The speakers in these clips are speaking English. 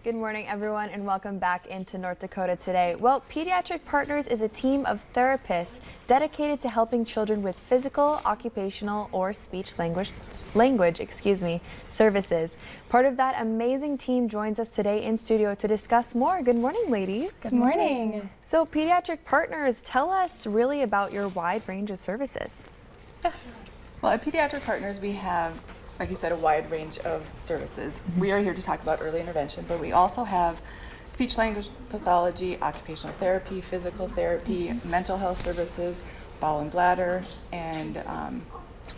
Good morning, everyone, and welcome back into North Dakota Today. Well, Pediatric Partners is a team of therapists dedicated to helping children with physical, occupational, or speech language services. Part of that amazing team joins us today in studio to discuss more. Good morning, ladies. Good morning. So, Pediatric Partners, tell us really about your wide range of services. Well, at Pediatric Partners, we have, like you said, a wide range of services. We are here to talk about early intervention, but we also have speech language pathology, occupational therapy, physical therapy, mental health services, bowel and bladder, and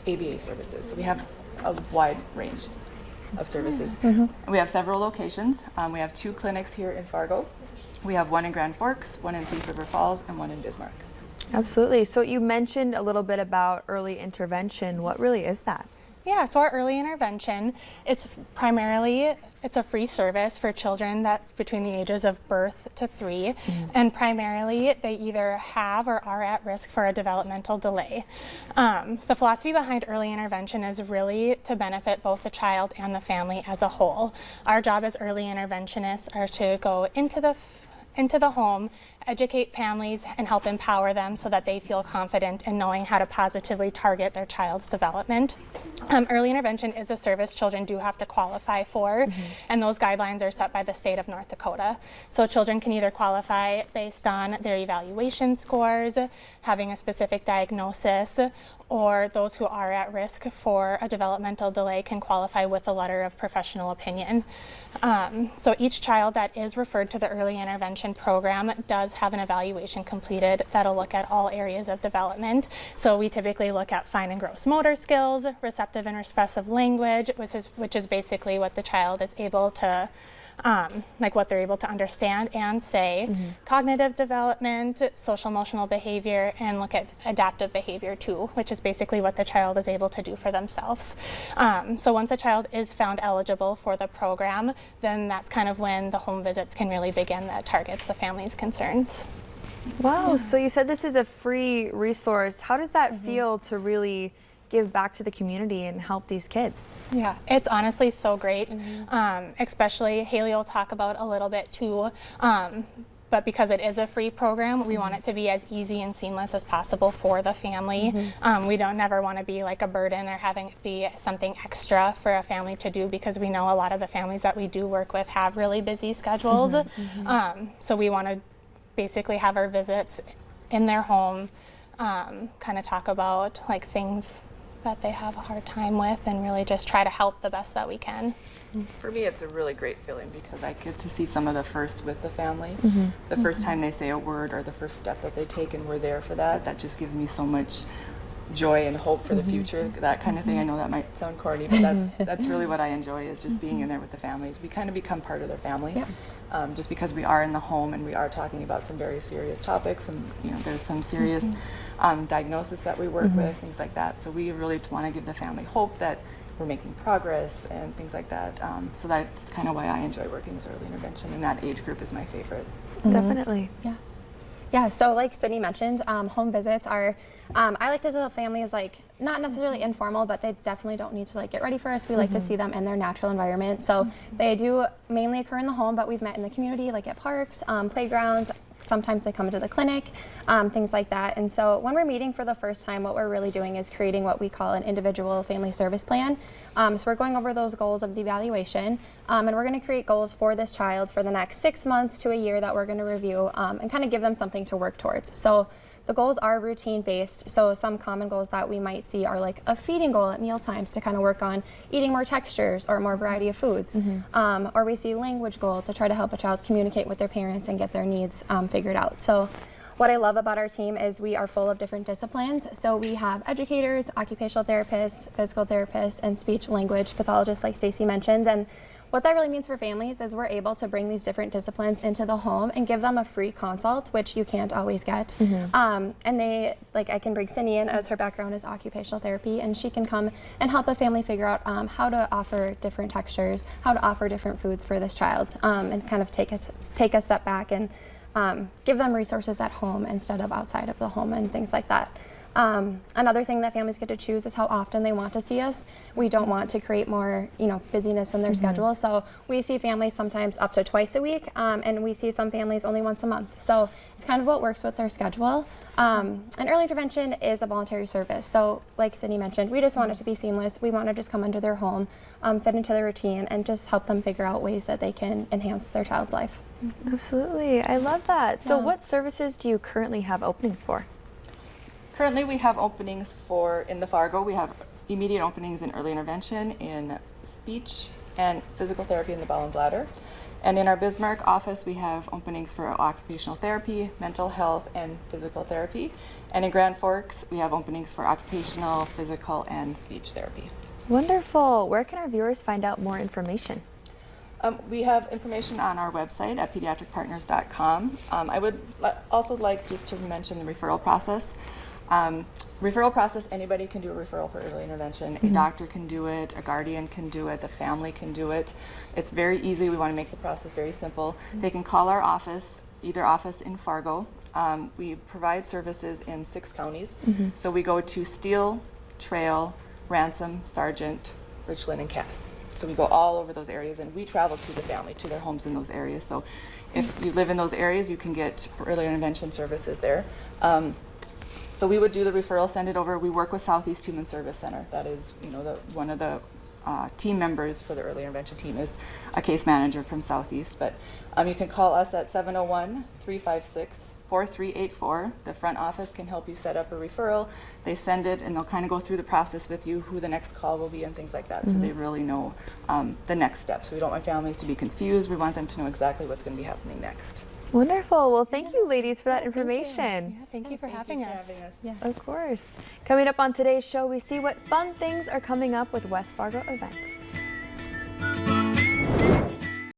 ABA services. So we have a wide range of services. And we have several locations. We have 2 clinics here in Fargo. We have one in Grand Forks, one in Thief River Falls, and one in Bismarck. Absolutely. So you mentioned a little bit about early intervention. What really is that? Yeah, so our early intervention, it's a free service for children that between the ages of birth to 3, and primarily they either have or are at risk for a developmental delay. The philosophy behind early intervention is really to benefit both the child and the family as a whole. Our job as early interventionists are to go into the home, educate families, and help empower them so that they feel confident in knowing how to positively target their child's development. Early intervention is a service children do have to qualify for, and those guidelines are set by the state of North Dakota. So children can either qualify based on their evaluation scores, having a specific diagnosis, or those who are at risk for a developmental delay can qualify with a letter of professional opinion. So each child that is referred to the early intervention program does have an evaluation completed that'll look at all areas of development. So we typically look at fine and gross motor skills, receptive and expressive language, which is basically what the child is able to like what they're able to understand and say, cognitive development, social emotional behavior, and look at adaptive behavior too, which is basically what the child is able to do for themselves. So once a child is found eligible for the program, then that's kind of when the home visits can really begin that targets the family's concerns. Wow, yeah. So you said this is a free resource. How does that feel to really give back to the community and help these kids? Yeah, it's honestly so great. Especially Haley will talk about a little bit too, but because it is a free program, we want it to be as easy and seamless as possible for the family. We don't never want to be like a burden or having it be something extra for a family to do, because we know a lot of the families that we do work with have really busy schedules. So we want to basically have our visits in their home, kind of talk about like things that they have a hard time with, and really just try to help the best that we can. For me, it's a really great feeling because I get to see some of the first with the family. The first time they say a word or the first step that they take, and we're there for that. That just gives me so much joy and hope for the future, that kind of thing. I know that might sound corny, but that's really what I enjoy, is just being in there with the families. We kind of become part of their family. Just because we are in the home and we are talking about some very serious topics, and there's some serious diagnosis that we work with, things like that. So we really want to give the family hope that we're making progress and things like that. So that's kind of why I enjoy working with early intervention, and that age group is my favorite. Definitely. Yeah, so like Sydney mentioned, home visits are, I like to tell families, like, not necessarily informal, but they definitely don't need to like get ready for us. We like to see them in their natural environment. So they do mainly occur in the home, but we've met in the community, like at parks, playgrounds. Sometimes they come to the clinic, things like that. And so when we're meeting for the first time, what we're really doing is creating what we call an individual family service plan. So we're going over those goals of the evaluation, and we're going to create goals for this child for the next 6 months to a year that we're going to review, and kind of give them something to work towards. So the goals are routine based. So some common goals that we might see are like a feeding goal at meal times to kind of work on eating more textures or more variety of foods. Or we see language goal to try to help a child communicate with their parents and get their needs figured out. So what I love about our team is we are full of different disciplines. So we have educators, occupational therapists, physical therapists, and speech language pathologists, like Stacy mentioned. And what that really means for families is we're able to bring these different disciplines into the home and give them a free consult, which you can't always get. And they, like, I can bring Cindy in, as her background is occupational therapy, and she can come and help a family figure out how to offer different textures, how to offer different foods for this child, and kind of take a step back and give them resources at home instead of outside of the home and things like that. Another thing that families get to choose is how often they want to see us. We don't want to create more, busyness in their schedule. So we see families sometimes up to twice a week, and we see some families only once a month. So it's kind of what works with their schedule. And early intervention is a voluntary service. So like Sydney mentioned, we just want it to be seamless. We want to just come into their home, fit into their routine, and just help them figure out ways that they can enhance their child's life. Absolutely. I love that. So what services do you currently have openings for? Currently, we have openings in the Fargo. We have immediate openings in early intervention, in speech and physical therapy in the bowel and bladder. And in our Bismarck office, we have openings for occupational therapy, mental health, and physical therapy. And in Grand Forks, we have openings for occupational, physical, and speech therapy. Wonderful. Where can our viewers find out more information? We have information on our website at pediatricpartners.com. I would also like just to mention the referral process. Referral process, anybody can do a referral for early intervention. A doctor can do it, a guardian can do it, the family can do it. It's very easy. We want to make the process very simple. They can call our office, either office in Fargo. We provide services in 6 counties. So we go to Steele, Trail, Ransom, Sargent, Richland, and Cass. So we go all over those areas, and we travel to the family, to their homes in those areas. So if you live in those areas, you can get early intervention services there. So we would do the referral, send it over. We work with Southeast Human Service Center. That is, one of the team members for the early intervention team is a case manager from Southeast. But you can call us at 701-356-4384. The front office can help you set up a referral. They send it, and they'll kind of go through the process with you, who the next call will be and things like that. So they really know the next steps. We don't want families to be confused. We want them to know exactly what's going to be happening next. Wonderful. Well, thank you, ladies, for that information. Yeah, thank you for having us. Yeah, of course. Coming up on today's show, we see what fun things are coming up with West Fargo events.